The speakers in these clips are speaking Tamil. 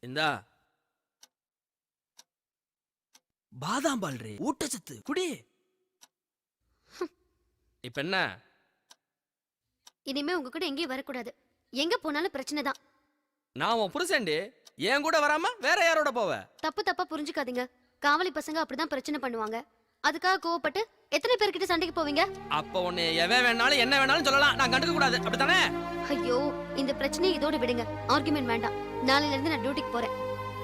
இந்தா பாதாம் பால் ரே, ஊட்டச்சத்து குடி. இப்ப என்ன? இனிமே உங்க கூட எங்கேயும் வரக்கூடாது. எங்க போனாலும் பிரச்சனை தான். நான் உன் புருஷன்டி, என் கூட வராம வேற யாரோட போவ? தப்பா புரிஞ்சுக்காதீங்க. காவலி பசங்க அப்படிதான் பிரச்சனை பண்ணுவாங்க. அதுக்காக கோவப்பட்டு எத்தனை பேர்கிட்ட சண்டைக்கு போவீங்க? அப்ப உன்னை எவன் வேணாலும் என்ன வேணாலும் சொல்லலாம், நான் கண்டுக்க கூடாது, அப்படித்தானே? ஐயோ, இந்த பிரச்சனையை இதோட விடுங்க. ஆர்குமெண்ட் வேண்டாம். நாளையில இருந்து நான் டியூட்டிக்கு போறேன்.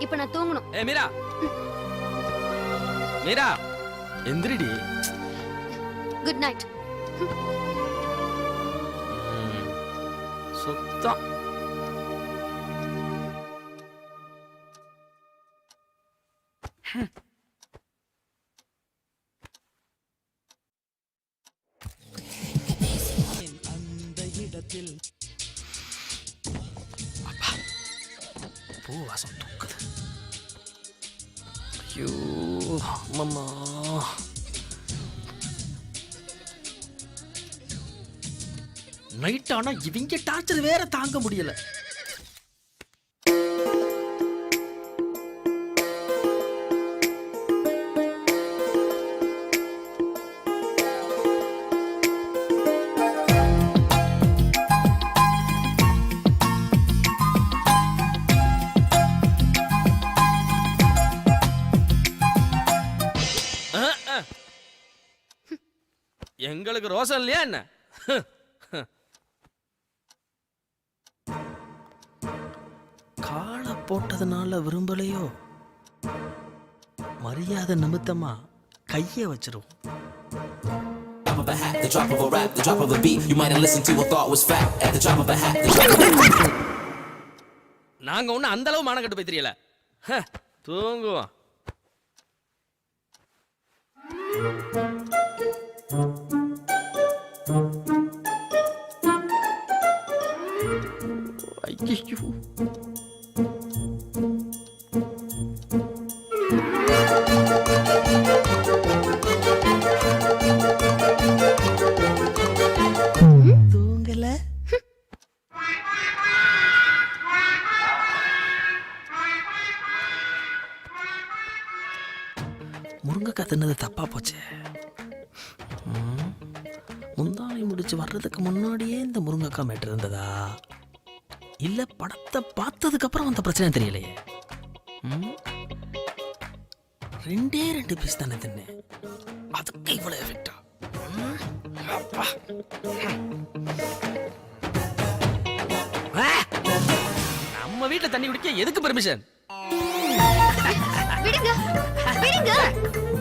இப்ப நான் தூங்கணும். ஏ மீரா, மீரா எந்திரிடி. Good night. சுத்தம். அந்த இடத்தில் பூ வாசம் தூக்குது. ஐயோ அம்மா, நைட் ஆனா இவங்க டார்ச்சர் வேற தாங்க முடியல. எங்களுக்கு ரோசம் இல்லையா என்ன? காலை போட்டதுனால விரும்பலையோ, மரியாதை நிமித்தமா கைய வச்சிரும். Of a hat, the drop of a rap, the drop of a beat. You might have listened to a thought was fact. At the drop of a hat, the drop of a நாங்க ஒண்ணு அந்த அளவு மானம் கட்டு போய் தெரியல. தூங்குவோம். ஐயோ, தூங்கல. முருங்கைக்காய் தின்னது தப்பா போச்சு. முந்தானை முடிச்சு வர்றதுக்கு முன்னாடியே இந்த முருங்கைக்காய் மேட்டு இருந்ததா, இல்ல படத்தை பார்த்ததுக்கு அப்புறம் அந்த பிரச்சனை தெரியலையே. ரெண்டு பீஸ் தானே தின்னேன், அதுக்கு இவ்வளவு எஃபெக்டா? நம்ம வீட்டுல தண்ணி குடிக்க எதுக்கு பெர்மிஷன்? விடுங்க, விடுங்க,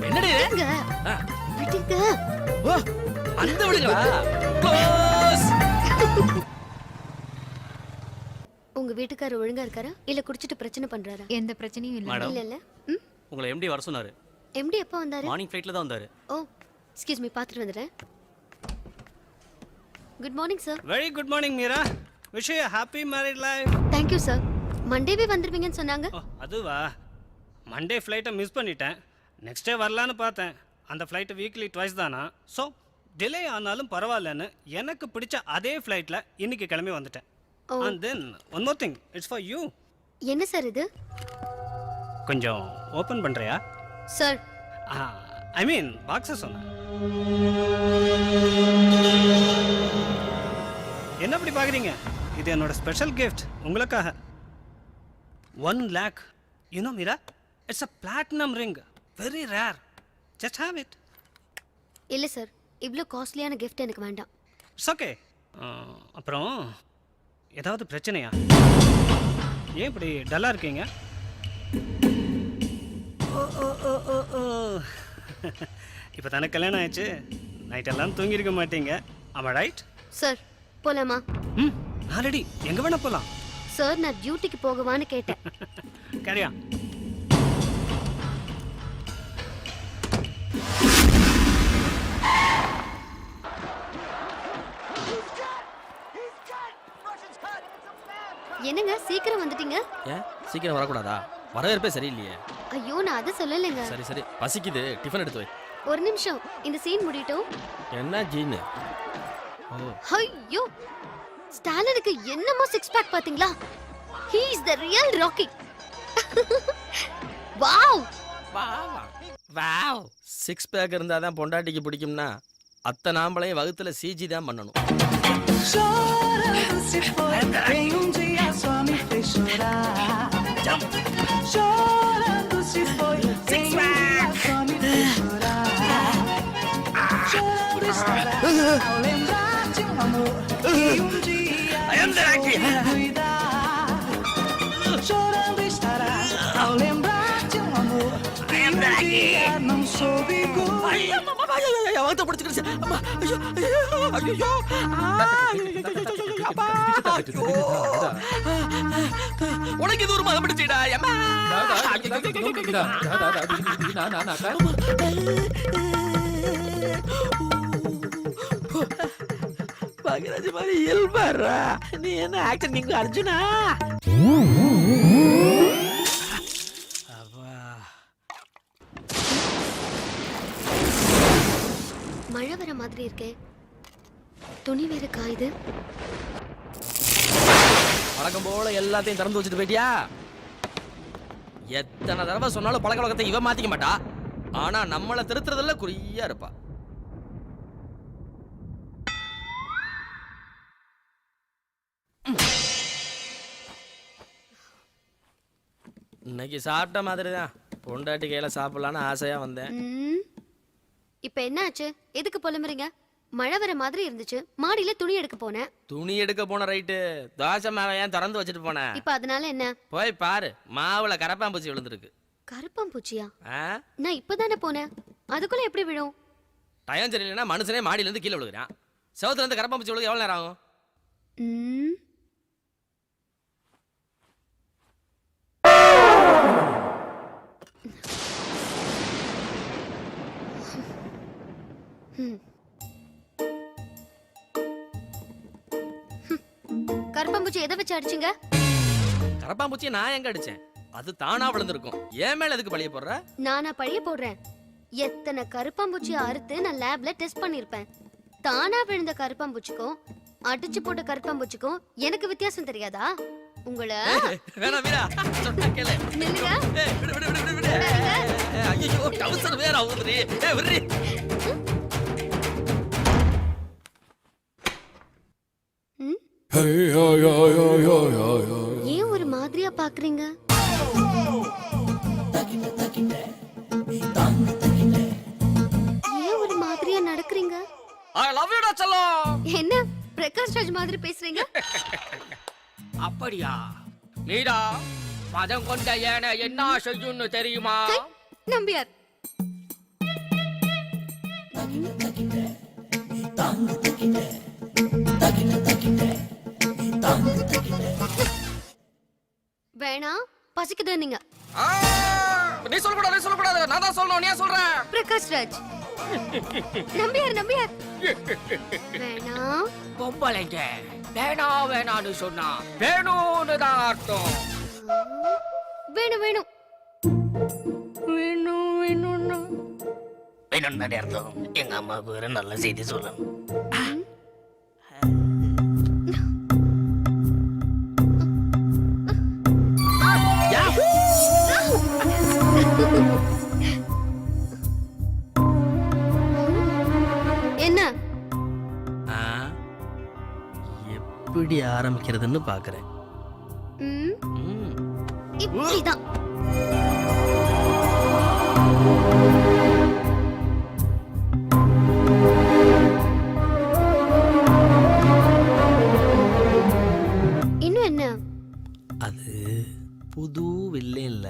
என்னடி விடுங்க, விடுங்க. ஓ, அந்த விடுங்களா? க்ளோஸ். உங்க வீட்டுக்காரர் ஒழுங்கா இருக்காரா இல்ல குடிச்சிட்டு பிரச்சனை பண்றாரா? எந்த பிரச்சனையும் இல்ல. இல்ல இல்ல. உங்களை எம்டி வர சொன்னாரு. எம்டி எப்போ வந்தாரு? மார்னிங் ஃளைட்ல தான் வந்தாரு. ஓ, எக்ஸ்கியூஸ் மீ, பாத்துட்டு வந்துறேன். Good morning sir. Very good morning Meera. Wish you happy married life. Thank you sir. மண்டேவே வந்துருவீங்கன்னு சொன்னாங்க. அதுவா, மண்டே ஃப்ளைட்டை மிஸ் பண்ணிட்டேன். நெக்ஸ்ட் டே வரலான்னு பார்த்தேன். அந்த ஃப்ளைட்டு வீக்லி ட்வைஸ் தானா, ஸோ டிலே ஆனாலும் பரவாயில்லன்னு எனக்கு பிடிச்ச அதே ஃப்ளைட்டில் இன்னைக்கு கிளம்பி வந்துட்டேன். And then one more thing, it's for you. என்ன சார் இது? கொஞ்சம் ஓப்பன் பண்ணுறியா? சார், ஐ மீன் பாக்ஸை சொன்னேன். என்ன அப்படி பார்க்குறீங்க? இது என்னோட ஸ்பெஷல் கிஃப்ட் உங்களுக்காக. 1 lakh. You know Mira, it's a platinum ring. Very rare. Just have it. இல்ல சார், இவ்ளோ காஸ்ட்லியான gift எனக்கு வேண்டாம். It's okay. அப்புறம் ஏதாவது பிரச்சனையா? ஏன் இப்படி டல்லா இருக்கீங்க? இப்போ தானே கல்யாணம் ஆயிடுச்சு, நைட் எல்லாம் தூங்கியிருக்க மாட்டீங்க. ஆமா ரைட்? சார், போலாமா? ஆல்ரெடி எங்க வேணா போலாம். சார், நான் டியூட்டிக்கு போகவான்னு கேட்டேன். கேரியா. என்னங்க சீக்கிரம் வந்துட்டீங்க? ஏன் சீக்கிரம் வரக்கூடாதா? வரவேற்பே சரியில்லையே. ஐயோ, நான் அதை சொல்லலைங்க. சரி சரி, பசிக்குது, டிஃபன் எடுத்து வை. ஒரு நிமிஷம், இந்த சீன் முடியட்டும். என்ன ஜீனு? ஐயோ, ஸ்டாலினுக்கு என்னமோ சிக்ஸ் பேக் பாத்தீங்களா? He is the real Rocky. Wow wow 6 pack இருந்தா தான் பொண்டாட்டிக்கு பிடிக்கும்னா அத்தை நாம்பளையும் வகுத்துல சிஜி தான் பண்ணணும். Chorando se foi, tem dia só me fez chorar. Chorando se foi, tem dia só me fez chorar. Chorando estará ao lembrar de amor que dia soube cuidar. Chorando estará ao lembrar de amor que dia não soube cuidar. வகுத்த பிடிச்சிக்கிடுச்சு. அம்மா ஐயோ ஐயோ உனக்கு இது ஒரு மதம் பிடிச்சிடா. பாகிராஜ் மாதிரி இயல்பாரா நீ என்ன ஆக்டர் நீங்க அர்ஜுனா. மழை வர மாதிரி இருக்கே. துணி வேற காயுது. வழக்கம் போல எல்லாத்தையும் திறந்து வச்சுட்டு போயிட்டியா? எத்தனை தடவை சொன்னாலும் பழக்க வழக்கத்தை இவ மாத்திக்க மாட்டா. ஆனா நம்மளை திருத்துறதுல குறியா இருப்பா. இன்னைக்கு சாப்பிட்ட மாதிரி தான். பொண்டாட்டி கையில சாப்பிடலான்னு ஆசையா வந்தேன். இப்ப என்ன ஆச்சு? எதுக்கு புலம்புறீங்க? மழை வர மாதிரி இருந்துச்சு, மாடியில துணி எடுக்க போனேன். துணி எடுக்க போன ரைட்டு, தோசை மாவை ஏன் திறந்து வச்சுட்டு போனேன்? இப்ப அதனால என்ன? போய் பாரு, மாவுல கரப்பாம்பூச்சி விழுந்திருக்கு. கரப்பாம்பூச்சியா? நான் இப்பதானே போனேன், அதுக்குள்ள எப்படி விழும்? டயம் சரியில்லைன்னா மனுஷனே மாடியில இருந்து கீழே விழுகிறான். செவத்துல இருந்து கரப்பாம்பூச்சி விழுக எவ்வளவு நேரம் ஆகும்? கரப்பாம்பூச்சி எதை வச்சு அடிச்சீங்க? கரப்பாம்பூச்சியை நான் எங்க அடிச்சேன்? அது தானா விழுந்திருக்கும். ஏன் மேல எதுக்கு பழிய போடுற? நானா பழிய போடுறேன்? எத்தனை கரப்பாம்பூச்சியை அறுத்து நான் லேப்ல டெஸ்ட் பண்ணிருப்பேன். தானா விழுந்த கரப்பாம்பூச்சிக்கும் அடிச்சு போட்ட கரப்பாம்பூச்சிக்கும் எனக்கு வித்தியாசம் தெரியாதா? உங்களை வேணாம் வீரா, சொன்னா கேளு. நில்லுங்க. விடு விடு விடு விடு விடு. ஐயோ டவுசர் வேற ஆவுதுடி. விடுறி. ஏன் ஒரு மாதிரியா பாக்குறீங்க? ஏன் ஒரு மாதிரியா நடக்கிறீங்க? I love you டா செல்லம். என்ன பிரகாஷ் ராஜ் மாதிரி பேசுறீங்க? அப்படியா? மீரா, மதம் கொண்ட ஏன என்ன செய்யும்னு தெரியுமா? நம்பியார். வேணா, பசிக்குது நீங்க. நீ சொல்லக்கூடாது, நீ சொல்லக்கூடாது. நான் தான் சொல்லணும், நீ ஏன் சொல்ற? பிரகாஷ் ராஜ். நம்பியார் நம்பியார். வேணா. பொம்பளைங்க வேணா வேணான்னு சொன்னா வேணும்னு தான் அர்த்தம். வேணும் வேணும். வேணும் வேணும்னா வேணும் தானே அர்த்தம். எங்க அம்மாவுக்கு வேற நல்ல செய்தி சொல்லணும். என்ன? எப்படி ஆரம்பிக்கிறதுன்னு பாக்குறேன். இப்படிதான். இன்னும் என்ன? அது புது வில்லைன்ல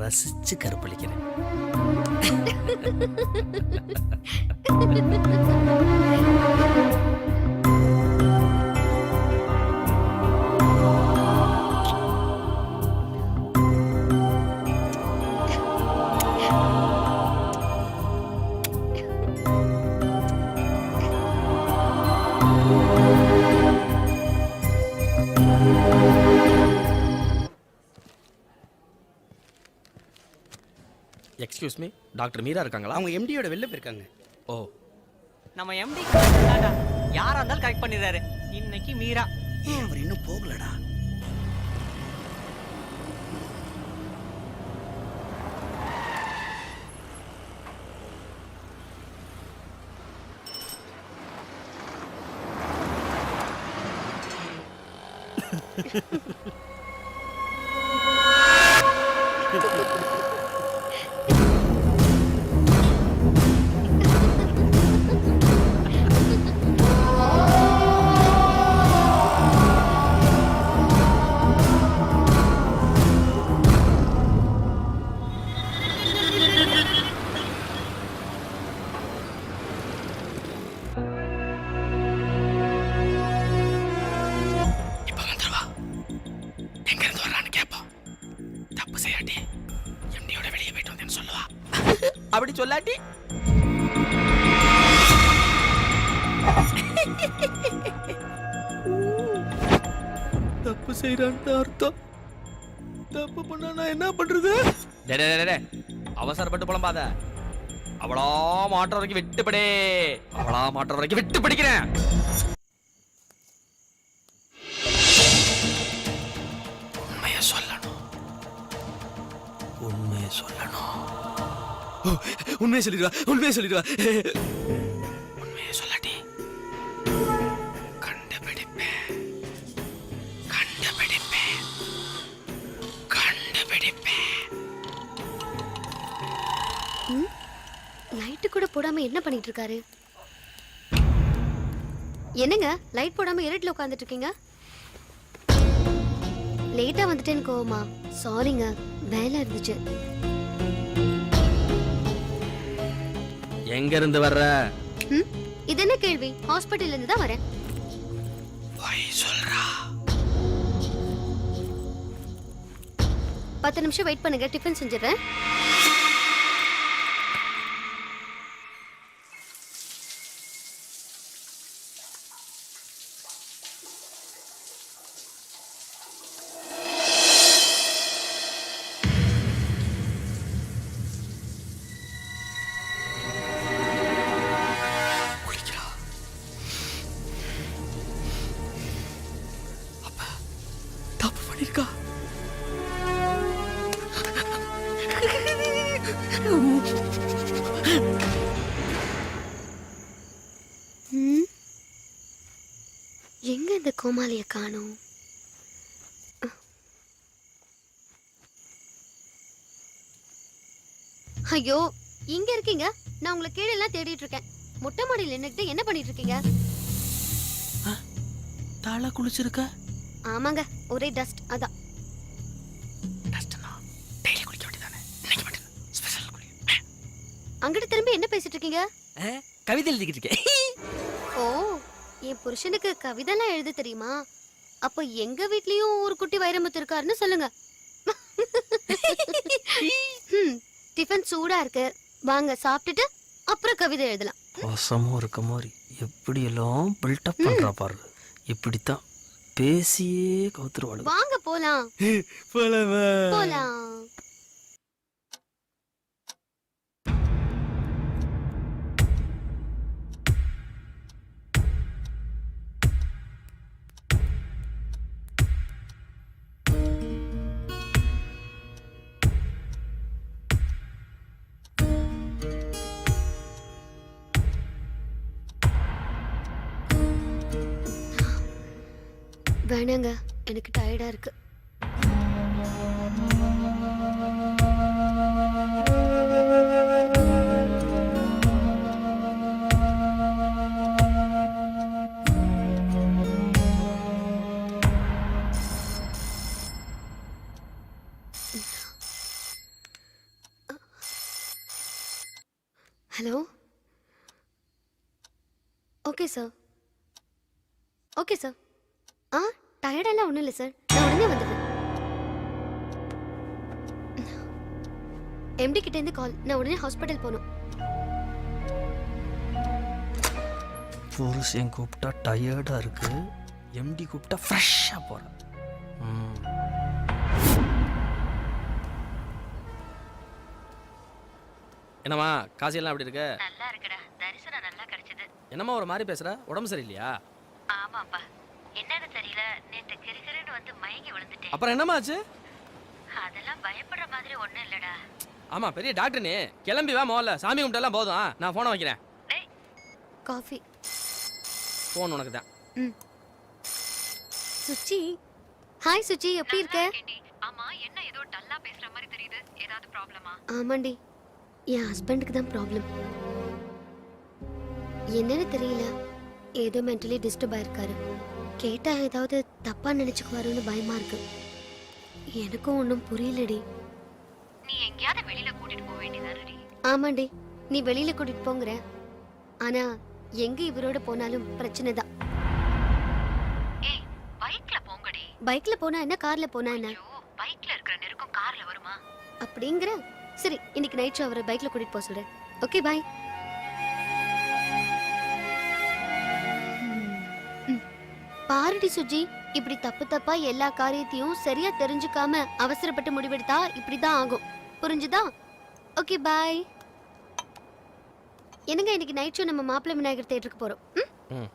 ரசிச்சு கற்பழிக்கிறேன். எக்ஸ்கியூஸ் மீ, டாக்டர் மீரா இருக்காங்களா? அவங்க எம்டியோட வெளில போயிருக்காங்க. ஓ, நம்ம எம்டி யாரா இருந்தாலும் கரெக்ட் பண்ணிடுறாரு. இன்னைக்கு மீரா அவர் இன்னும் போகலடா. இப்ப வந்துருவா. எங்க இருந்து வர்றான்னு கேட்போம். தப்பு செய்யாட்டி எம்டியோட வெளியே போயிட்டு வந்தேன்னு சொல்லுவா. அப்படி சொல்லாட்டி தப்பு செய்யறான்னு அர்த்தம். தப்பு பண்ணா நான் என்ன பண்றது? அவசரப்பட்டு புலம்பாத. அவளா மாற்ற வரைக்கும் விட்டுப்படே. அவளா மாற்ற வரைக்கும் விட்டு பிடிக்கிறேன். உண்மையை சொல்லணும். உண்மையை சொல்லணும். உண்மையை சொல்லிடுவா. உண்மையை சொல்லிடுவா. உண்மையை சொல்லாட்டி கண்டுபிடிப்பேன். கண்டுபிடிப்பேன். கண்டுபிடிப்பேன். லைட்டு கூட போடாம என்ன பண்ணிட்டு இருக்காரு? என்னங்க லைட் போடாம இருட்டுல உட்கார்ந்துட்டு இருக்கீங்க? லேட்டா வந்துட்டேன்னு கோவமா? சாரிங்க, வேலை இருந்துச்சு. எங்க இருந்து வர்ற? இது என்ன கேள்வி? ஹாஸ்பிட்டல்ல இருந்து தான் வரேன். பொய் சொல்றா. 10 நிமிஷம் வெயிட் பண்ணுங்க, டிஃபன் செஞ்சிடறேன். தப்பு பண்ணிருக்கா. எங்க இந்த கோமாளிய காணோம்? ஐயோ, இங்க இருக்கீங்க. நான் உங்களை கீழே எல்லாம் தேடிட்டு இருக்கேன். மொட்டை மாடியில் நின்னுக்கிட்டு என்ன பண்ணிட்டு இருக்கீங்க? தலை குளிச்சிருக்க? ஆமாங்க, ஒரே டஸ்ட். அதான். டஸ்ட்னா டெய்லி குளிக்க வேண்டியதானே. இன்னைக்கு மட்டும் ஸ்பெஷல் குளி. அங்கிட்டு திரும்பி என்ன பேசிட்டு இருக்கீங்க? கவிதை எழுதிக்கிட்டு இருக்கேன். ஓ, என் புருஷனுக்கு கவிதைலாம் எழுத தெரியுமா? அப்ப எங்க வீட்லயும் ஒரு குட்டி வைரமுத்து இருக்காருன்னு சொல்லுங்க. டிஃபன் சூடா இருக்கு, வாங்க சாப்பிட்டுட்டு அப்புறம் கவிதை எழுதலாம். வசமும் இருக்க மாதிரி எப்படி எல்லாம் பில்டப் பண்றா பாரு. இப்படித்தான் பேசியே கவுத்துருவாளு. வாங்க போலாம். போலாம். வேணாங்க, எனக்கு டயர்டா இருக்கு. Hello. Okay sir. Okay sir. டயர்டெல்லாம் ஒன்றும் இல்லை சார், நான் உடனே வந்துடுறேன். எம்டி கிட்டேருந்து கால், நான் உடனே ஹாஸ்பிட்டல் போகணும். புருஷன் கூப்பிட்டா டயர்டா இருக்கு, எம்டி கூப்பிட்டா ஃப்ரெஷ்ஷாக போகிறேன். என்னம்மா காசியெல்லாம் அப்படி இருக்க? நல்லா இருக்குடா, தரிசனம் நல்லா கிடைச்சது. என்னம்மா ஒரு மாதிரி பேசுற? உடம்பு சரியில்லையா? ஆமாப்பா, என்னன்னு தெரியல, நேத்து கிறுகிறுன்னு வந்து மயங்கி விழுந்துட்டேன். அப்புறம் என்னம்மா ஆச்சு? அதெல்லாம் பயப்படுற மாதிரி ஒண்ணும் இல்லடா. ஆமா, பெரிய டாக்டர் நீ. கிளம்பி வா, முதல்ல சாமி கும்பிட்டெல்லாம் போதும். நான் போனை வைக்கிறேன். காஃபி. போன் உனக்கு தான். சுச்சி, ஹாய் சுச்சி, எப்படி இருக்க? ஆமா, என்ன ஏதோ டல்லா பேசுற மாதிரி தெரியுது. ஏதாவது ப்ராப்ளமா? ஆமாண்டி, என் ஹஸ்பண்டுக்கு தான் ப்ராப்ளம். என்னன்னு தெரியல, ஏதோ மென்டலி டிஸ்டர்ப் ஆயிருக்காரு. கேட்டா ஏதாவது தப்பா நினைச்சுக்குவாருன்னு பயமா இருக்கு. எனக்கும் ஒன்றும் புரியலடி. நீ எங்கயாவது வெளியில கூட்டிட்டு போக வேண்டியதானடி? ஆமாண்டி, நீ வெளியில கூட்டிட்டு போங்கற. ஆனா எங்க இவரோட போனாலும் பிரச்சனை தான். ஏய், பைக்ல போங்கடி. பைக்ல போனா என்ன, கார்ல போனா என்ன? ஐயோ, பைக்ல இருக்கிற நெருக்கம் கார்ல வருமா? அப்படிங்கிற. சரி, இன்னைக்கு நைட் ஷோ அவரை பைக்ல கூட்டிட்டு போக சொல்றேன். ஓகே, பாய். பாருடி சுஜி, இப்படி தப்பு தப்பா எல்லா காரியத்தையும் சரியா தெரிஞ்சுக்காம அவசரப்பட்டு முடிவெடுத்தா இப்படிதான் ஆகும். புரிஞ்சுதா? ஓகே, பாய். என்னங்க, இன்னைக்கு நைட் ஷோ நம்ம மாப்பிள்ளை விநாயகர் தியேட்டருக்கு போறோம். ம்